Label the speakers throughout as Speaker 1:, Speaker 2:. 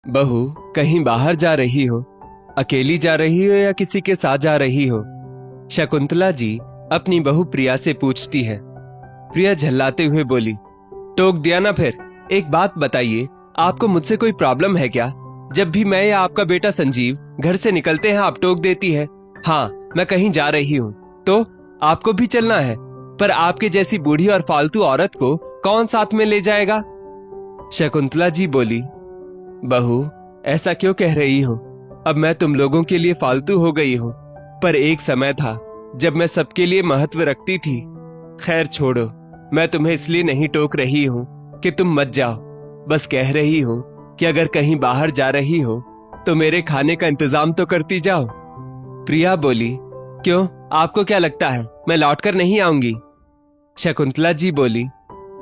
Speaker 1: बहू, कहीं बाहर जा रही हो? अकेली जा रही हो या किसी के साथ जा रही हो? शकुंतला जी अपनी बहू प्रिया से पूछती है। प्रिया झल्लाते हुए बोली, टोक दिया ना फिर। एक बात बताइए, आपको मुझसे कोई प्रॉब्लम है क्या? जब भी मैं या आपका बेटा संजीव घर से निकलते हैं आप टोक देती है। हाँ, मैं कहीं जा रही हूँ तो आपको भी चलना है, पर आपके जैसी बूढ़ी और फालतू औरत को कौन साथ में ले जाएगा? शकुंतला जी बोली, बहू, ऐसा क्यों कह रही हो? अब मैं तुम लोगों के लिए फालतू हो गई हूँ, पर एक समय था जब मैं सबके लिए महत्व रखती थी। खैर छोड़ो, मैं तुम्हें इसलिए नहीं टोक रही हूँ कि तुम मत जाओ, बस कह रही हूँ कि अगर कहीं बाहर जा रही हो तो मेरे खाने का इंतजाम तो करती जाओ। प्रिया बोली, क्यों, आपको क्या लगता है मैं लौटकर नहीं आऊंगी? शकुंतला जी बोली,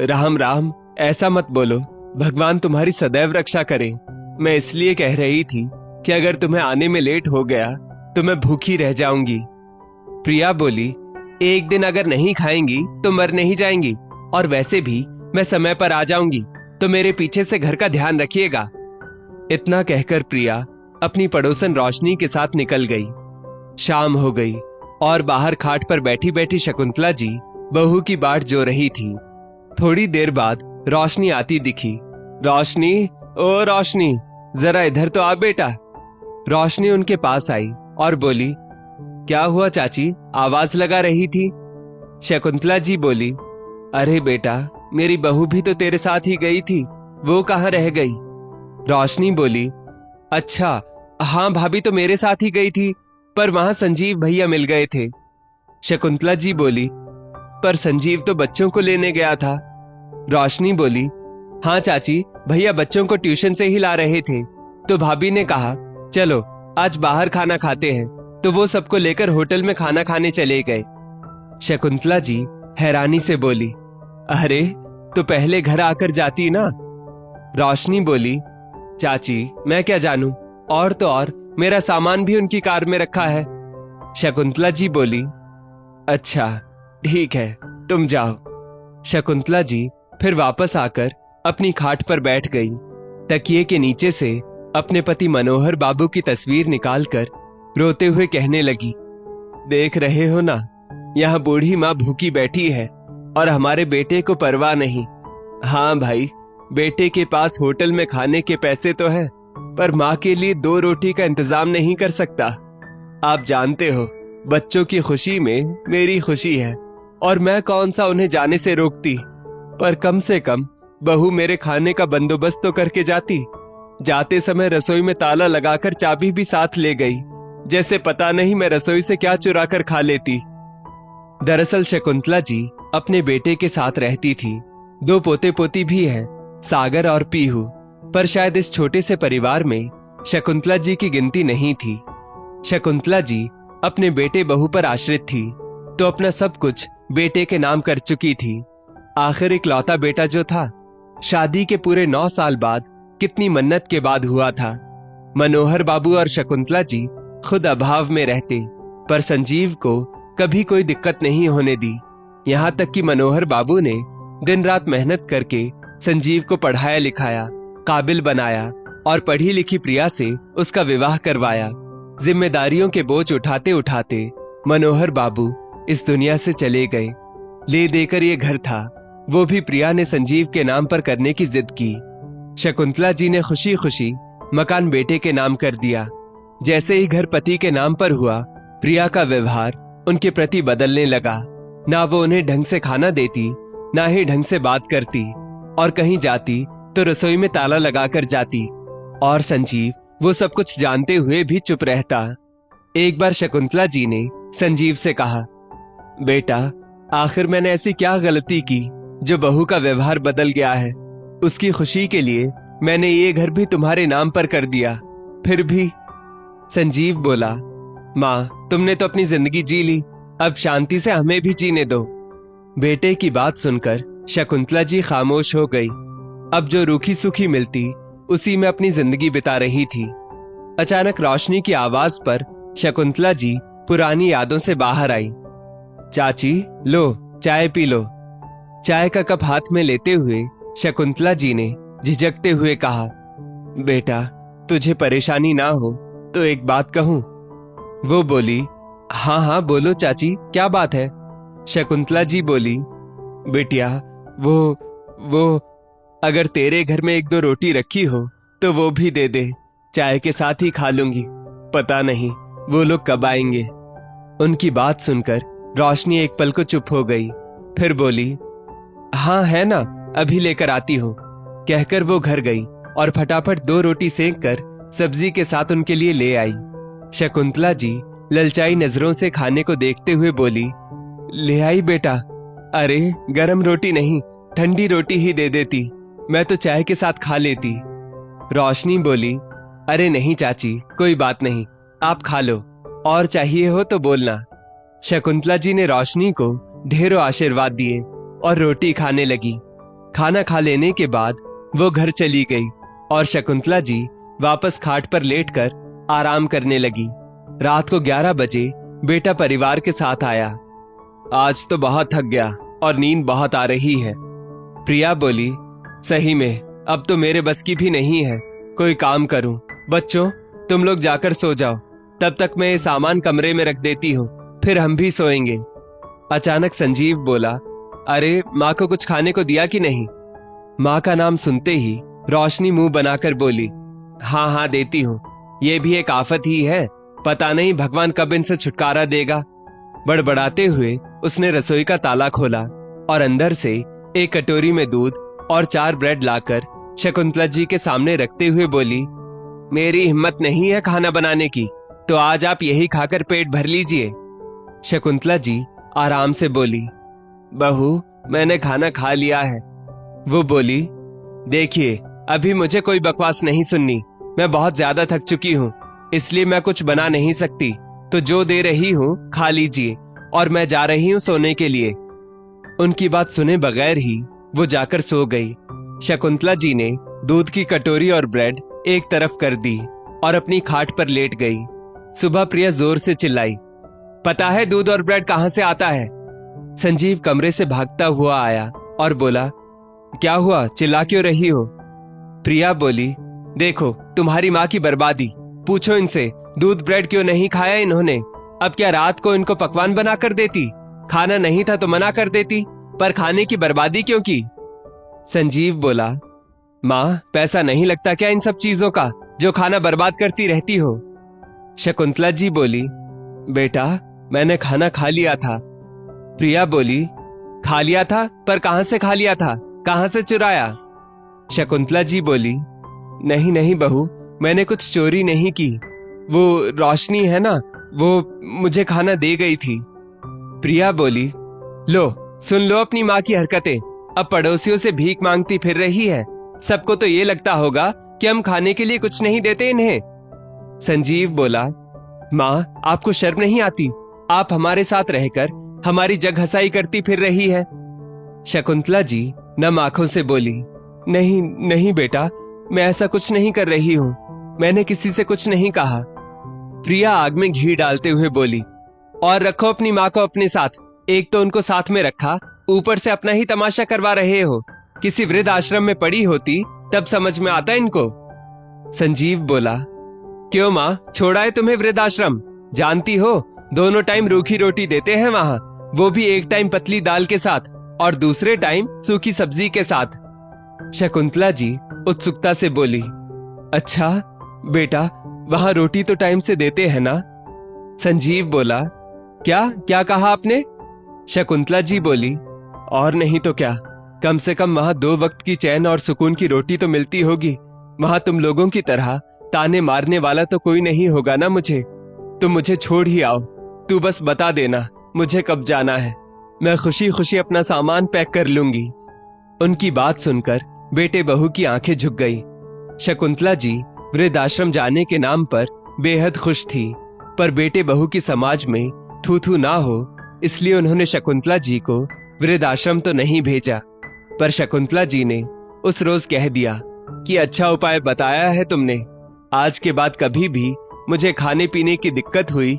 Speaker 1: राम राम, ऐसा मत बोलो, भगवान तुम्हारी सदैव रक्षा करे। मैं इसलिए कह रही थी कि अगर तुम्हें आने में लेट हो गया तो मैं भूखी रह जाऊंगी। प्रिया बोली, एक दिन अगर नहीं खाएंगी तो मर नहीं जाएंगी, और वैसे भी मैं समय पर आ जाऊंगी, तो मेरे पीछे से घर का ध्यान रखिएगा। इतना कहकर प्रिया अपनी पड़ोसन रोशनी के साथ निकल गई। शाम हो गई और बाहर खाट पर बैठी बैठी शकुंतला जी बहू की बाट जो रही थी। थोड़ी देर बाद रोशनी आती दिखी। रोशनी, ओ रोशनी, जरा इधर तो आ बेटा। रोशनी उनके पास आई और बोली, क्या हुआ चाची, आवाज लगा रही थी? शकुंतला जी बोली, अरे बेटा, मेरी बहू भी तो तेरे साथ ही गई थी, वो कहाँ रह गई? रोशनी बोली, अच्छा, हाँ भाभी तो मेरे साथ ही गई थी, पर वहां संजीव भैया मिल गए थे। शकुंतला जी बोली, पर संजीव तो बच्चों को लेने गया था। रोशनी बोली, हाँ चाची, भैया बच्चों को ट्यूशन से ही ला रहे थे, तो भाभी ने कहा चलो आज बाहर खाना खाते हैं, तो वो सबको लेकर होटल में खाना खाने चले गए। शकुंतला जी हैरानी से बोली, अरे तो पहले घर आकर जाती ना। रोशनी बोली, चाची मैं क्या जानूं, और तो और मेरा सामान भी उनकी कार में रखा है। शकुंतला जी बोली, अच्छा ठीक है, तुम जाओ। शकुंतला जी फिर वापस आकर अपनी खाट पर बैठ गई। तकिए के नीचे से अपने पति मनोहर बाबू की तस्वीर निकालकर रोते हुए कहने लगी, देख रहे हो ना, यहाँ बूढ़ी माँ भूखी बैठी है और हमारे बेटे को परवाह नहीं। हाँ भाई, बेटे के पास होटल में खाने के पैसे तो हैं, पर माँ के लिए 2 रोटी का इंतजाम नहीं कर सकता। आप जानते हो, बच्चों की खुशी में मेरी खुशी है, और मैं कौन सा उन्हें जाने से रोकती, पर कम से कम बहू मेरे खाने का बंदोबस्त तो करके जाती। जाते समय रसोई में ताला लगाकर चाबी भी साथ ले गई, जैसे पता नहीं मैं रसोई से क्या चुरा कर खा लेती। दरअसल शकुंतला जी अपने बेटे के साथ रहती थी। 2 पोते पोती भी हैं, सागर और पीहू, पर शायद इस छोटे से परिवार में शकुंतला जी की गिनती नहीं थी। शकुंतला जी अपने बेटे बहू पर आश्रित थी, तो अपना सब कुछ बेटे के नाम कर चुकी थी। आखिर इकलौता बेटा जो था, शादी के पूरे 9 साल बाद कितनी मन्नत के बाद हुआ था। मनोहर बाबू और शकुंतला जी खुद अभाव में रहते, पर संजीव को कभी कोई दिक्कत नहीं होने दी। यहाँ तक कि मनोहर बाबू ने दिन रात मेहनत करके संजीव को पढ़ाया लिखाया, काबिल बनाया और पढ़ी लिखी प्रिया से उसका विवाह करवाया। जिम्मेदारियों के बोझ उठाते उठाते मनोहर बाबू इस दुनिया से चले गए। ले देकर ये घर था, वो भी प्रिया ने संजीव के नाम पर करने की जिद की। शकुंतला जी ने खुशी खुशी मकान बेटे के नाम कर दिया। जैसे ही घर पति के नाम पर हुआ, प्रिया का व्यवहार उनके प्रति बदलने लगा। ना वो उन्हें ढंग से खाना देती, ना ही ढंग से बात करती, और कहीं जाती तो रसोई में ताला लगाकर जाती, और संजीव वो सब कुछ जानते हुए भी चुप रहता। एक बार शकुंतला जी ने संजीव से कहा, बेटा, आखिर मैंने ऐसी क्या गलती की जो बहू का व्यवहार बदल गया है? उसकी खुशी के लिए मैंने ये घर भी तुम्हारे नाम पर कर दिया, फिर भी। संजीव बोला, माँ, तुमने तो अपनी जिंदगी जी ली, अब शांति से हमें भी जीने दो। बेटे की बात सुनकर शकुंतला जी खामोश हो गई। अब जो रूखी सूखी मिलती, उसी में अपनी जिंदगी बिता रही थी। अचानक रोशनी की आवाज पर शकुंतला जी पुरानी यादों से बाहर आई। चाची, लो चाय पी लो। चाय का कप हाथ में लेते हुए शकुंतला जी ने झिझकते हुए कहा, बेटा, तुझे परेशानी ना हो तो एक बात कहूं? वो बोली, हाँ हाँ बोलो चाची, क्या बात है? शकुंतला जी बोली, बिटिया वो अगर तेरे घर में 1-2 रोटी रखी हो तो वो भी दे दे, चाय के साथ ही खा लूंगी। पता नहीं वो लोग कब आएंगे। उनकी बात सुनकर रोशनी एक पल को चुप हो गई, फिर बोली, हाँ है ना, अभी लेकर आती हूँ। कहकर वो घर गई और फटाफट 2 रोटी सेंक कर सब्जी के साथ उनके लिए ले आई। शकुंतला जी ललचाई नजरों से खाने को देखते हुए बोली, ले आई बेटा? अरे गरम रोटी नहीं, ठंडी रोटी ही दे देती, मैं तो चाय के साथ खा लेती। रोशनी बोली, अरे नहीं चाची, कोई बात नहीं, आप खा लो, और चाहिए हो तो बोलना। शकुंतला जी ने रोशनी को ढेरों आशीर्वाद दिए और रोटी खाने लगी। खाना खा लेने के बाद वो घर चली गई और शकुंतला जी वापस खाट पर लेटकर आराम करने लगी। रात को 11 बजे बेटा परिवार के साथ आया। आज तो बहुत थक गया और नींद बहुत आ रही है। प्रिया बोली, सही में अब तो मेरे बस की भी नहीं है, कोई काम करूं। बच्चों तुम लोग जाकर सो जाओ, तब तक मैं ये सामान कमरे में रख देती हूँ, फिर हम भी सोएंगे। अचानक संजीव बोला, अरे माँ को कुछ खाने को दिया कि नहीं? माँ का नाम सुनते ही रोशनी मुंह बनाकर बोली, हाँ हाँ देती हूँ, ये भी एक आफत ही है, पता नहीं भगवान कब इनसे छुटकारा देगा। बड़बड़ाते हुए उसने रसोई का ताला खोला और अंदर से एक कटोरी में दूध और 4 ब्रेड लाकर शकुंतला जी के सामने रखते हुए बोली, मेरी हिम्मत नहीं है खाना बनाने की, तो आज आप यही खाकर पेट भर लीजिए। शकुंतला जी आराम से बोली, बहू मैंने खाना खा लिया है। वो बोली, देखिए अभी मुझे कोई बकवास नहीं सुननी, मैं बहुत ज्यादा थक चुकी हूँ, इसलिए मैं कुछ बना नहीं सकती, तो जो दे रही हूँ खा लीजिए, और मैं जा रही हूँ सोने के लिए। उनकी बात सुने बगैर ही वो जाकर सो गई। शकुंतला जी ने दूध की कटोरी और ब्रेड एक तरफ कर दी और अपनी खाट पर लेट गई। सुबह प्रिया जोर से चिल्लाई, पता है दूध और ब्रेड कहां से आता है? संजीव कमरे से भागता हुआ आया और बोला, क्या हुआ, चिल्ला क्यों रही हो? प्रिया बोली, देखो तुम्हारी माँ की बर्बादी, पूछो इनसे दूध ब्रेड क्यों नहीं खाया इन्होंने। अब क्या रात को इनको पकवान बना कर देती? खाना नहीं था तो मना कर देती, पर खाने की बर्बादी क्यों की? संजीव बोला, माँ पैसा नहीं लगता क्या इन सब चीजों का जो खाना बर्बाद करती रहती हो? शकुंतला जी बोली, बेटा मैंने खाना खा लिया था। प्रिया बोली, खा लिया था, पर कहां से खा लिया था, कहां से चुराया? शकुंतला जी बोली, नहीं नहीं बहू, मैंने कुछ चोरी नहीं की, वो रोशनी है ना, वो मुझे खाना दे गई थी। प्रिया बोली, लो सुन लो अपनी माँ की हरकतें, अब पड़ोसियों से भीख मांगती फिर रही है, सबको तो ये लगता होगा कि हम खाने के लिए कुछ नहीं देते इन्हें। संजीव बोला, माँ आपको शर्म नहीं आती, आप हमारे साथ रहकर हमारी जग हंसाई करती फिर रही है। शकुंतला जी नम आंखों से बोली, नहीं नहीं बेटा, मैं ऐसा कुछ नहीं कर रही हूँ, मैंने किसी से कुछ नहीं कहा। प्रिया आग में घी डालते हुए बोली, और रखो अपनी माँ को अपने साथ, एक तो उनको साथ में रखा, ऊपर से अपना ही तमाशा करवा रहे हो। किसी वृद्ध आश्रम में पड़ी होती तब समझ में आता इनको। संजीव बोला, क्यों माँ, छोड़ा है तुम्हें वृद्ध आश्रम? जानती हो दोनों टाइम रूखी रोटी देते हैं वहां, वो भी एक टाइम पतली दाल के साथ और दूसरे टाइम सूखी सब्जी के साथ। शकुंतला जी उत्सुकता से बोली, अच्छा बेटा, वहां रोटी तो टाइम से देते हैं ना? संजीव बोला, क्या क्या कहा आपने? शकुंतला जी बोली, और नहीं तो क्या, कम से कम वहां 2 वक्त की चैन और सुकून की रोटी तो मिलती होगी। वहां तुम लोगों की तरह ताने मारने वाला तो कोई नहीं होगा ना मुझे। तुम मुझे छोड़ ही आओ, तू बस बता देना मुझे कब जाना है, मैं खुशी खुशी अपना सामान पैक कर लूंगी। उनकी बात सुनकर बेटे बहू की आंखें झुक गई। शकुंतला जी वृद्धाश्रम जाने के नाम पर बेहद खुश थी, पर बेटे बहू की समाज में थू थू ना हो, इसलिए उन्होंने शकुंतला जी को वृद्धाश्रम तो नहीं भेजा। पर शकुंतला जी ने उस रोज कह दिया कि अच्छा उपाय बताया है तुमने, आज के बाद कभी भी मुझे खाने पीने की दिक्कत हुई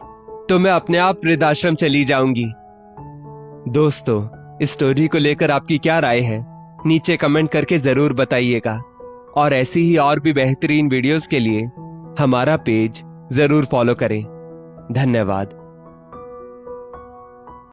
Speaker 1: तो मैं अपने आप वृद्धाश्रम चली जाऊंगी। दोस्तों, इस स्टोरी को लेकर आपकी क्या राय है, नीचे कमेंट करके जरूर बताइएगा, और ऐसी ही और भी बेहतरीन वीडियोस के लिए हमारा पेज जरूर फॉलो करें। धन्यवाद।